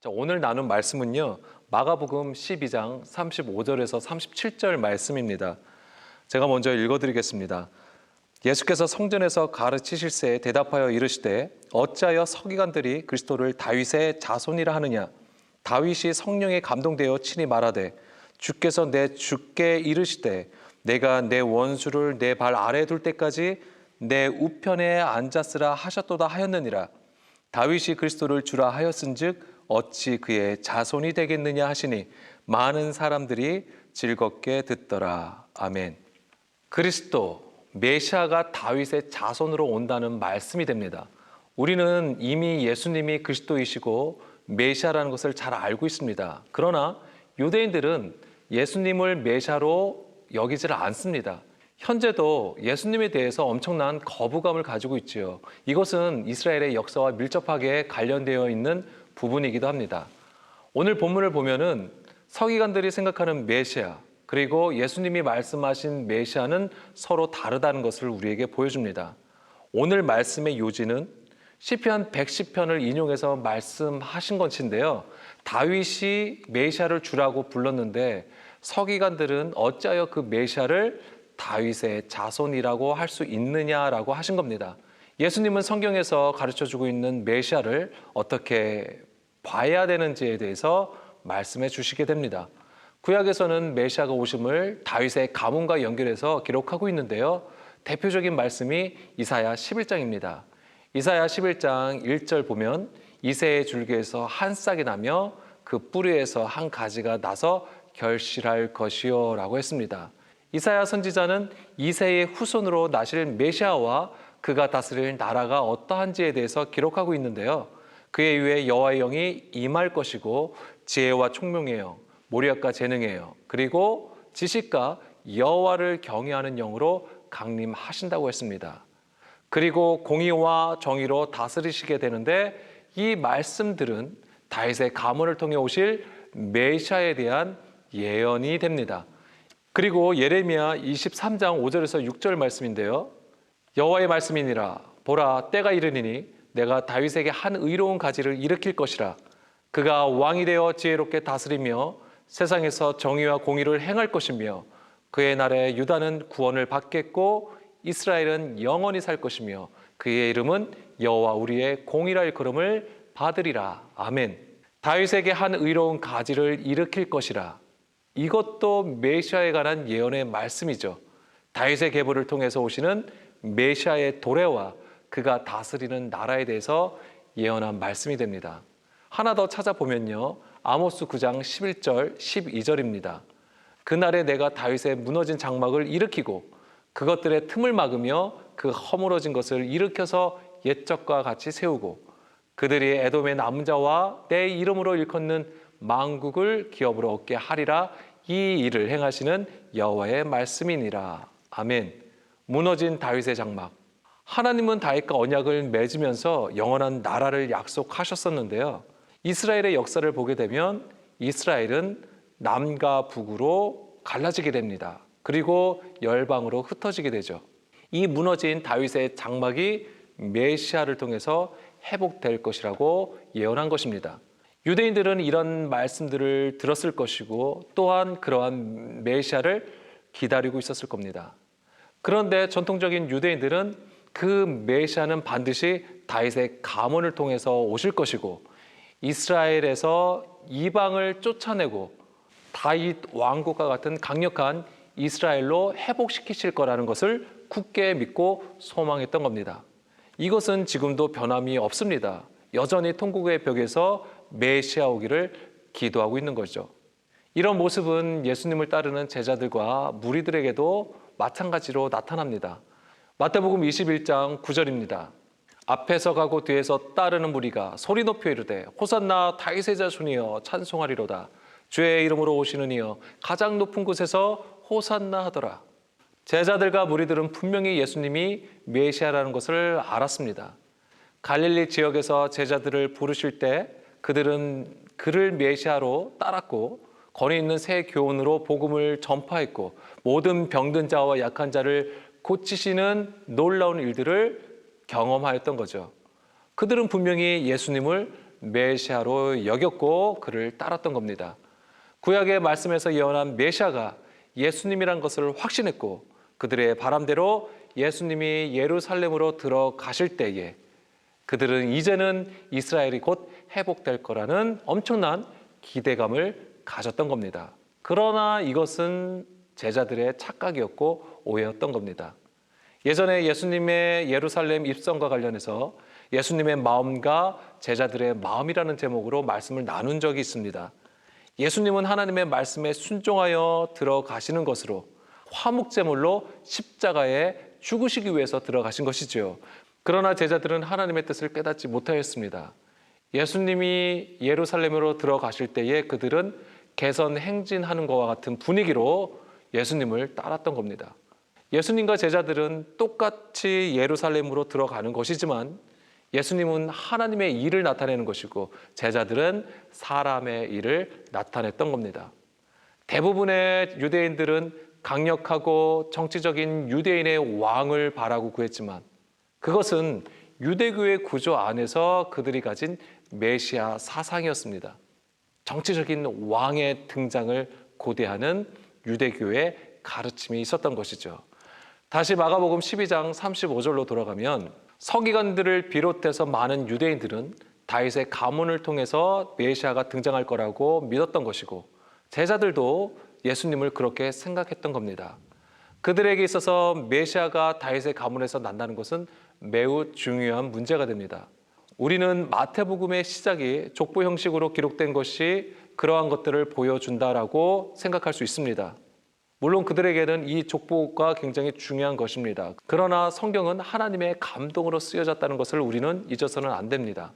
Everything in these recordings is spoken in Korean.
자, 오늘 나눈 말씀은요. 마가복음 12장 35절에서 37절 말씀입니다. 제가 먼저 읽어드리겠습니다. 예수께서 성전에서 가르치실새 대답하여 이르시되 어찌하여 서기관들이 그리스도를 다윗의 자손이라 하느냐. 다윗이 성령에 감동되어 친히 말하되 주께서 내 주께 이르시되 내가 내 원수를 내 발 아래에 둘 때까지 내 우편에 앉았으라 하셨도다 하였느니라. 다윗이 그리스도를 주라 하였은즉 어찌 그의 자손이 되겠느냐 하시니 많은 사람들이 즐겁게 듣더라. 아멘. 그리스도 메시아가 다윗의 자손으로 온다는 말씀이 됩니다. 우리는 이미 예수님이 그리스도이시고 메시아라는 것을 잘 알고 있습니다. 그러나 유대인들은 예수님을 메시아로 여기지를 않습니다. 현재도 예수님에 대해서 엄청난 거부감을 가지고 있지요. 이것은 이스라엘의 역사와 밀접하게 관련되어 있는 부분이기도 합니다. 오늘 본문을 보면은 서기관들이 생각하는 메시아 그리고 예수님이 말씀하신 메시아는 서로 다르다는 것을 우리에게 보여줍니다. 오늘 말씀의 요지는 시편 110편을 인용해서 말씀하신 것인데요. 다윗이 메시아를 주라고 불렀는데 서기관들은 어찌하여 그 메시아를 다윗의 자손이라고 할 수 있느냐라고 하신 겁니다. 예수님은 성경에서 가르쳐주고 있는 메시아를 어떻게 봐야 되는지에 대해서 말씀해 주시게 됩니다. 구약에서는 메시아가 오심을 다윗의 가문과 연결해서 기록하고 있는데요. 대표적인 말씀이 이사야 11장입니다. 이사야 11장 1절 보면 이새의 줄기에서 한 싹이 나며 그 뿌리에서 한 가지가 나서 결실할 것이요 라고 했습니다. 이사야 선지자는 이새의 후손으로 나실 메시아와 그가 다스릴 나라가 어떠한지에 대해서 기록하고 있는데요. 그의 위에 여호와의 영이 임할 것이고 지혜와 총명의 영, 모략과 재능의 영, 그리고 지식과 여호와를 경외하는 영으로 강림하신다고 했습니다. 그리고 공의와 정의로 다스리시게 되는데 이 말씀들은 다윗의 가문을 통해 오실 메시아에 대한 예언이 됩니다. 그리고 예레미야 23장 5절에서 6절 말씀인데요. 여호와의 말씀이니라 보라 때가 이르니니 내가 다윗에게 한 의로운 가지를 일으킬 것이라. 그가 왕이 되어 지혜롭게 다스리며 세상에서 정의와 공의를 행할 것이며 그의 날에 유다는 구원을 받겠고 이스라엘은 영원히 살 것이며 그의 이름은 여호와 우리의 공의라 일컬음을 받으리라. 아멘. 다윗에게 한 의로운 가지를 일으킬 것이라. 이것도 메시아에 관한 예언의 말씀이죠. 다윗의 계보를 통해서 오시는 메시아의 도래와 그가 다스리는 나라에 대해서 예언한 말씀이 됩니다. 하나 더 찾아보면요. 아모스 9장 11절 12절입니다. 그날에 내가 다윗의 무너진 장막을 일으키고 그것들의 틈을 막으며 그 허물어진 것을 일으켜서 옛적과 같이 세우고 그들이 에돔의 남은 자와 내 이름으로 일컫는 망국을 기업으로 얻게 하리라. 이 일을 행하시는 여호와의 말씀이니라. 아멘. 무너진 다윗의 장막. 하나님은 다윗과 언약을 맺으면서 영원한 나라를 약속하셨었는데요. 이스라엘의 역사를 보게 되면 이스라엘은 남과 북으로 갈라지게 됩니다. 그리고 열방으로 흩어지게 되죠. 이 무너진 다윗의 장막이 메시아를 통해서 회복될 것이라고 예언한 것입니다. 유대인들은 이런 말씀들을 들었을 것이고 또한 그러한 메시아를 기다리고 있었을 겁니다. 그런데 전통적인 유대인들은 그 메시아는 반드시 다윗의 가문을 통해서 오실 것이고 이스라엘에서 이방을 쫓아내고 다윗 왕국과 같은 강력한 이스라엘로 회복시키실 거라는 것을 굳게 믿고 소망했던 겁니다. 이것은 지금도 변함이 없습니다. 여전히 통곡의 벽에서 메시아 오기를 기도하고 있는 거죠. 이런 모습은 예수님을 따르는 제자들과 무리들에게도 마찬가지로 나타납니다. 마태복음 21장 9절입니다. 앞에서 가고 뒤에서 따르는 무리가 소리 높여 이르되 호산나 다윗의 자손이여 찬송하리로다. 주의 이름으로 오시는 이여 가장 높은 곳에서 호산나 하더라. 제자들과 무리들은 분명히 예수님이 메시아라는 것을 알았습니다. 갈릴리 지역에서 제자들을 부르실 때 그들은 그를 메시아로 따랐고 거기 있는 새 교훈으로 복음을 전파했고 모든 병든 자와 약한 자를 고치시는 놀라운 일들을 경험하였던 거죠. 그들은 분명히 예수님을 메시아로 여겼고 그를 따랐던 겁니다. 구약의 말씀에서 예언한 메시아가 예수님이란 것을 확신했고 그들의 바람대로 예수님이 예루살렘으로 들어가실 때에 그들은 이제는 이스라엘이 곧 회복될 거라는 엄청난 기대감을 가졌던 겁니다. 그러나 이것은 제자들의 착각이었고 오해였던 겁니다. 예전에 예수님의 예루살렘 입성과 관련해서 예수님의 마음과 제자들의 마음이라는 제목으로 말씀을 나눈 적이 있습니다. 예수님은 하나님의 말씀에 순종하여 들어가시는 것으로 화목제물로 십자가에 죽으시기 위해서 들어가신 것이지요. 그러나 제자들은 하나님의 뜻을 깨닫지 못하였습니다. 예수님이 예루살렘으로 들어가실 때에 그들은 개선 행진하는 것과 같은 분위기로 예수님을 따랐던 겁니다. 예수님과 제자들은 똑같이 예루살렘으로 들어가는 것이지만 예수님은 하나님의 일을 나타내는 것이고 제자들은 사람의 일을 나타냈던 겁니다. 대부분의 유대인들은 강력하고 정치적인 유대인의 왕을 바라고 구했지만 그것은 유대교의 구조 안에서 그들이 가진 메시아 사상이었습니다. 정치적인 왕의 등장을 고대하는 유대교의 가르침이 있었던 것이죠. 다시 마가복음 12장 35절로 돌아가면 서기관들을 비롯해서 많은 유대인들은 다윗의 가문을 통해서 메시아가 등장할 거라고 믿었던 것이고 제자들도 예수님을 그렇게 생각했던 겁니다. 그들에게 있어서 메시아가 다윗의 가문에서 난다는 것은 매우 중요한 문제가 됩니다. 우리는 마태복음의 시작이 족보 형식으로 기록된 것이 그러한 것들을 보여준다라고 생각할 수 있습니다. 물론 그들에게는 이 족보가 굉장히 중요한 것입니다. 그러나 성경은 하나님의 감동으로 쓰여졌다는 것을 우리는 잊어서는 안 됩니다.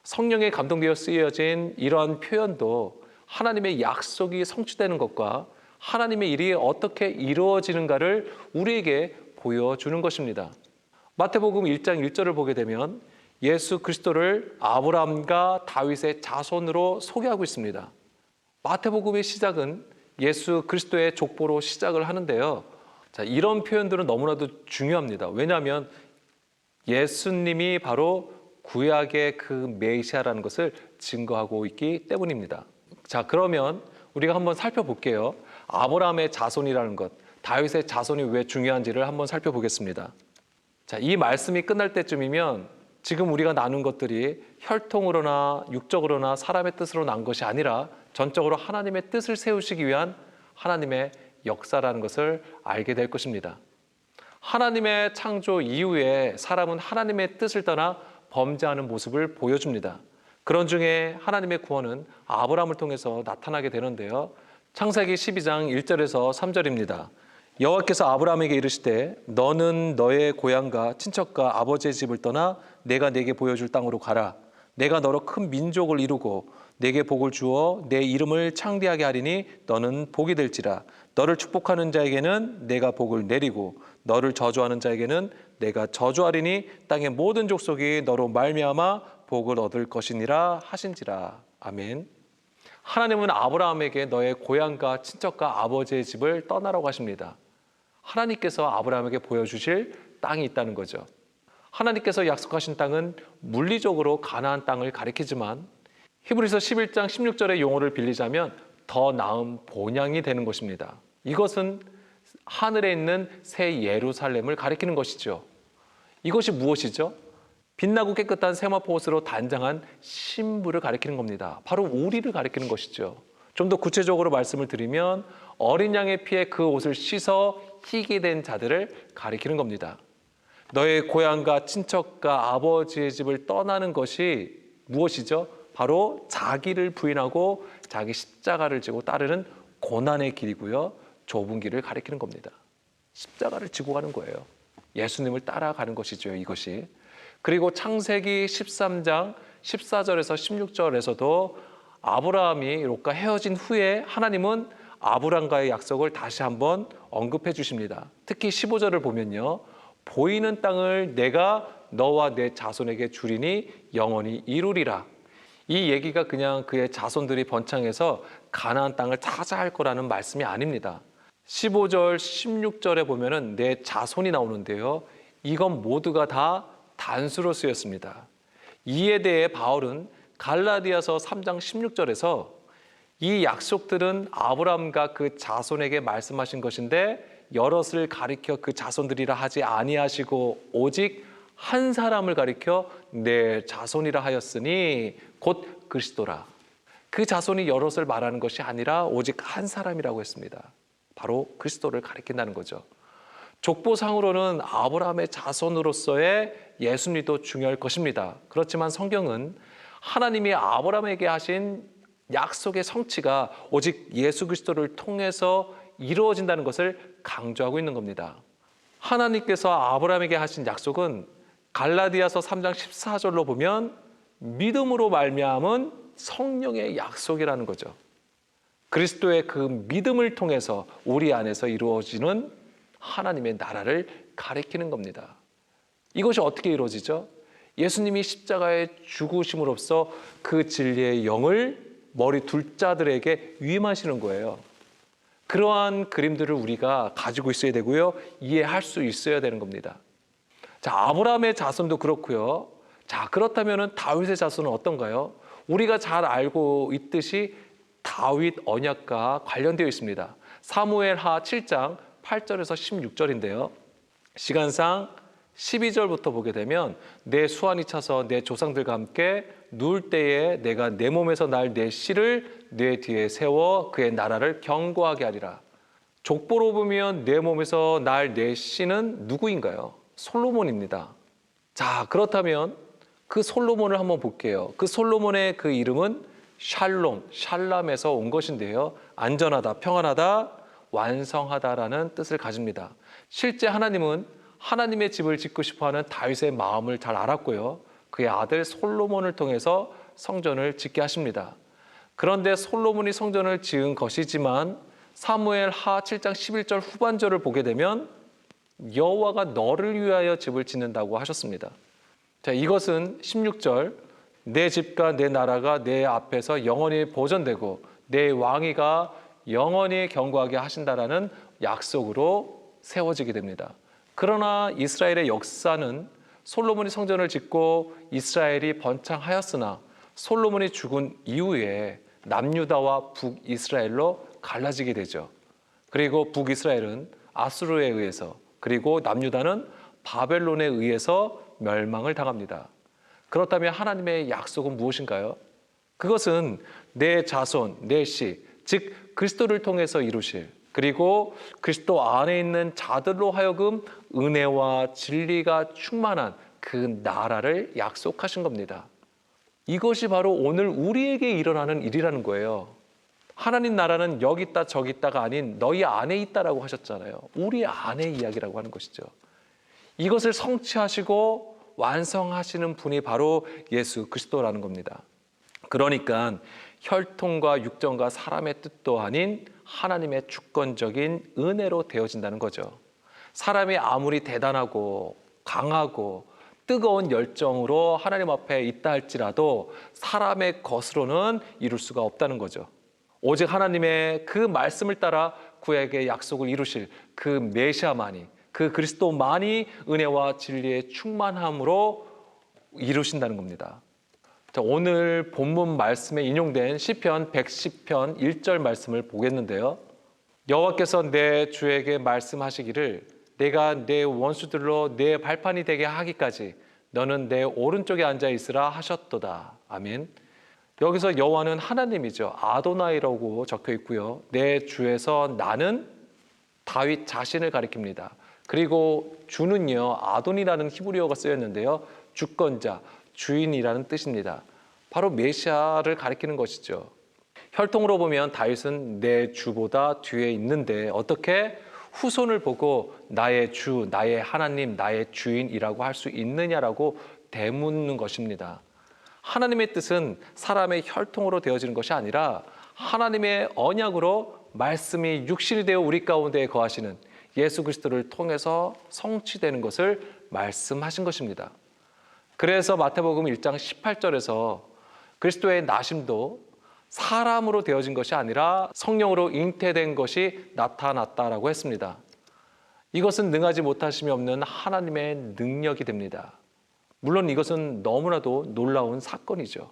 성령에 감동되어 쓰여진 이러한 표현도 하나님의 약속이 성취되는 것과 하나님의 일이 어떻게 이루어지는가를 우리에게 보여주는 것입니다. 마태복음 1장 1절을 보게 되면 예수 그리스도를 아브라함과 다윗의 자손으로 소개하고 있습니다. 마태복음의 시작은 예수 그리스도의 족보로 시작을 하는데요. 자, 이런 표현들은 너무나도 중요합니다. 왜냐하면 예수님이 바로 구약의 그 메시아라는 것을 증거하고 있기 때문입니다. 자, 그러면 우리가 한번 살펴볼게요. 아브라함의 자손이라는 것, 다윗의 자손이 왜 중요한지를 한번 살펴보겠습니다. 자, 이 말씀이 끝날 때쯤이면 지금 우리가 나눈 것들이 혈통으로나 육적으로나 사람의 뜻으로 난 것이 아니라 전적으로 하나님의 뜻을 세우시기 위한 하나님의 역사라는 것을 알게 될 것입니다. 하나님의 창조 이후에 사람은 하나님의 뜻을 떠나 범죄하는 모습을 보여줍니다. 그런 중에 하나님의 구원은 아브라함을 통해서 나타나게 되는데요. 창세기 12장 1절에서 3절입니다. 여호와께서 아브라함에게 이르시되 너는 너의 고향과 친척과 아버지의 집을 떠나 내가 내게 보여줄 땅으로 가라. 내가 너로 큰 민족을 이루고 내게 복을 주어 내 이름을 창대하게 하리니 너는 복이 될지라. 너를 축복하는 자에게는 내가 복을 내리고 너를 저주하는 자에게는 내가 저주하리니 땅의 모든 족속이 너로 말미암아 복을 얻을 것이니라 하신지라. 아멘. 하나님은 아브라함에게 너의 고향과 친척과 아버지의 집을 떠나라고 하십니다. 하나님께서 아브라함에게 보여주실 땅이 있다는 거죠. 하나님께서 약속하신 땅은 물리적으로 가나안 땅을 가리키지만 히브리서 11장 16절의 용어를 빌리자면 더 나은 본향이 되는 것입니다. 이것은 하늘에 있는 새 예루살렘을 가리키는 것이죠. 이것이 무엇이죠? 빛나고 깨끗한 세마포 옷으로 단장한 신부를 가리키는 겁니다. 바로 우리를 가리키는 것이죠. 좀 더 구체적으로 말씀을 드리면 어린 양의 피에 그 옷을 씻어 희게 된 자들을 가리키는 겁니다. 너의 고향과 친척과 아버지의 집을 떠나는 것이 무엇이죠? 바로 자기를 부인하고 자기 십자가를 지고 따르는 고난의 길이고요. 좁은 길을 가리키는 겁니다. 십자가를 지고 가는 거예요. 예수님을 따라가는 것이죠. 이것이. 그리고 창세기 13장 14절에서 16절에서도 아브라함이 롯과 헤어진 후에 하나님은 아브라함과의 약속을 다시 한번 언급해 주십니다. 특히 15절을 보면요. 보이는 땅을 내가 너와 내 자손에게 주리니 영원히 이루리라. 이 얘기가 그냥 그의 자손들이 번창해서 가나안 땅을 차지할 거라는 말씀이 아닙니다. 15절, 16절에 보면은 내 자손이 나오는데요. 이건 모두가 다 단수로 쓰였습니다. 이에 대해 바울은 갈라디아서 3장 16절에서 이 약속들은 아브라함과 그 자손에게 말씀하신 것인데 여럿을 가리켜 그 자손들이라 하지 아니하시고 오직 한 사람을 가리켜 내 자손이라 하였으니 곧 그리스도라. 그 자손이 여럿을 말하는 것이 아니라 오직 한 사람이라고 했습니다. 바로 그리스도를 가리킨다는 거죠. 족보상으로는 아브라함의 자손으로서의 예수님도 중요할 것입니다. 그렇지만 성경은 하나님이 아브라함에게 하신 약속의 성취가 오직 예수 그리스도를 통해서 이루어진다는 것을 강조하고 있는 겁니다. 하나님께서 아브라함에게 하신 약속은 갈라디아서 3장 14절로 보면 믿음으로 말미암은 성령의 약속이라는 거죠. 그리스도의 그 믿음을 통해서 우리 안에서 이루어지는 하나님의 나라를 가리키는 겁니다. 이것이 어떻게 이루어지죠? 예수님이 십자가에 죽으심으로써 그 진리의 영을 머리 둘 자들에게 위임하시는 거예요. 그러한 그림들을 우리가 가지고 있어야 되고요. 이해할 수 있어야 되는 겁니다. 자, 아브라함의 자손도 그렇고요. 자, 그렇다면 다윗의 자손은 어떤가요? 우리가 잘 알고 있듯이 다윗 언약과 관련되어 있습니다. 사무엘하 7장 8절에서 16절인데요. 시간상 12절부터 보게 되면 내 수완이 차서 내 조상들과 함께 누울 때에 내가 내 몸에서 날 내 씨를 내 뒤에 세워 그의 나라를 견고하게 하리라. 족보로 보면 내 몸에서 날 내 씨는 누구인가요? 솔로몬입니다. 자, 그렇다면 그 솔로몬을 한번 볼게요. 그 솔로몬의 그 이름은 샬롬, 샬람에서 온 것인데요. 안전하다, 평안하다, 완성하다라는 뜻을 가집니다. 실제 하나님은 하나님의 집을 짓고 싶어하는 다윗의 마음을 잘 알았고요. 그의 아들 솔로몬을 통해서 성전을 짓게 하십니다. 그런데 솔로몬이 성전을 지은 것이지만 사무엘하 7장 11절 후반절을 보게 되면 여호와가 너를 위하여 집을 짓는다고 하셨습니다. 자, 이것은 16절 내 집과 내 나라가 내 앞에서 영원히 보존되고 내 왕위가 영원히 견고하게 하신다라는 약속으로 세워지게 됩니다. 그러나 이스라엘의 역사는 솔로몬이 성전을 짓고 이스라엘이 번창하였으나 솔로몬이 죽은 이후에 남유다와 북이스라엘로 갈라지게 되죠. 그리고 북이스라엘은 아수르에 의해서 그리고 남유다는 바벨론에 의해서 멸망을 당합니다. 그렇다면 하나님의 약속은 무엇인가요? 그것은 내 자손, 내 씨, 즉 그리스도를 통해서 이루실 그리고 그리스도 안에 있는 자들로 하여금 은혜와 진리가 충만한 그 나라를 약속하신 겁니다. 이것이 바로 오늘 우리에게 일어나는 일이라는 거예요. 하나님 나라는 여기 있다 저기 있다가 아닌 너희 안에 있다라고 하셨잖아요. 우리 안의 이야기라고 하는 것이죠. 이것을 성취하시고 완성하시는 분이 바로 예수 그리스도라는 겁니다. 그러니까 혈통과 육정과 사람의 뜻도 아닌 하나님의 주권적인 은혜로 되어진다는 거죠. 사람이 아무리 대단하고 강하고 뜨거운 열정으로 하나님 앞에 있다 할지라도 사람의 것으로는 이룰 수가 없다는 거죠. 오직 하나님의 그 말씀을 따라 그에게 약속을 이루실 그 메시아만이 그 그리스도만이 은혜와 진리의 충만함으로 이루신다는 겁니다. 자, 오늘 본문 말씀에 인용된 시편 110편 1절 말씀을 보겠는데요. 여호와께서 내 주에게 말씀하시기를 내가 내 원수들로 내 발판이 되게 하기까지 너는 내 오른쪽에 앉아 있으라 하셨도다. 아멘. 여기서 여호와는 하나님이죠. 아도나이라고 적혀 있고요. 내 주에서 나는 다윗 자신을 가리킵니다. 그리고 주는요 아돈이라는 히브리어가 쓰였는데요. 주권자, 주인이라는 뜻입니다. 바로 메시아를 가리키는 것이죠. 혈통으로 보면 다윗은 내 주보다 뒤에 있는데 어떻게 후손을 보고 나의 주, 나의 하나님, 나의 주인이라고 할 수 있느냐라고 되묻는 것입니다. 하나님의 뜻은 사람의 혈통으로 되어지는 것이 아니라 하나님의 언약으로 말씀이 육신이 되어 우리 가운데 거하시는 예수 그리스도를 통해서 성취되는 것을 말씀하신 것입니다. 그래서 마태복음 1장 18절에서 그리스도의 나심도 사람으로 되어진 것이 아니라 성령으로 잉태된 것이 나타났다라고 했습니다. 이것은 능하지 못하심이 없는 하나님의 능력이 됩니다. 물론 이것은 너무나도 놀라운 사건이죠.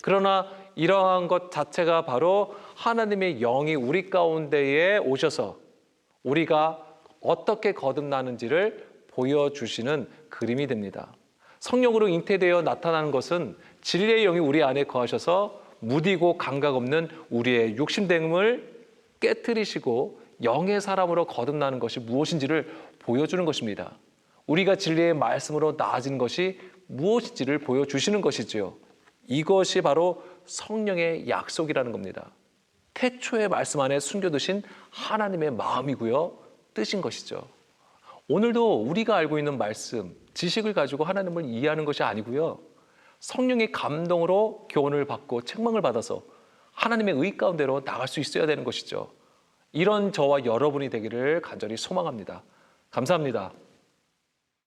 그러나 이러한 것 자체가 바로 하나님의 영이 우리 가운데에 오셔서 우리가 어떻게 거듭나는지를 보여주시는 그림이 됩니다. 성령으로 잉태되어 나타나는 것은 진리의 영이 우리 안에 거하셔서 무디고 감각 없는 우리의 육신됨을 깨트리시고 영의 사람으로 거듭나는 것이 무엇인지를 보여주는 것입니다. 우리가 진리의 말씀으로 나아지는 것이 무엇인지를 보여주시는 것이지요. 이것이 바로 성령의 약속이라는 겁니다. 태초의 말씀 안에 숨겨두신 하나님의 마음이고요, 뜻인 것이죠. 오늘도 우리가 알고 있는 말씀, 지식을 가지고 하나님을 이해하는 것이 아니고요, 성령의 감동으로 교훈을 받고 책망을 받아서 하나님의 의 가운데로 나갈 수 있어야 되는 것이죠. 이런 저와 여러분이 되기를 간절히 소망합니다. 감사합니다.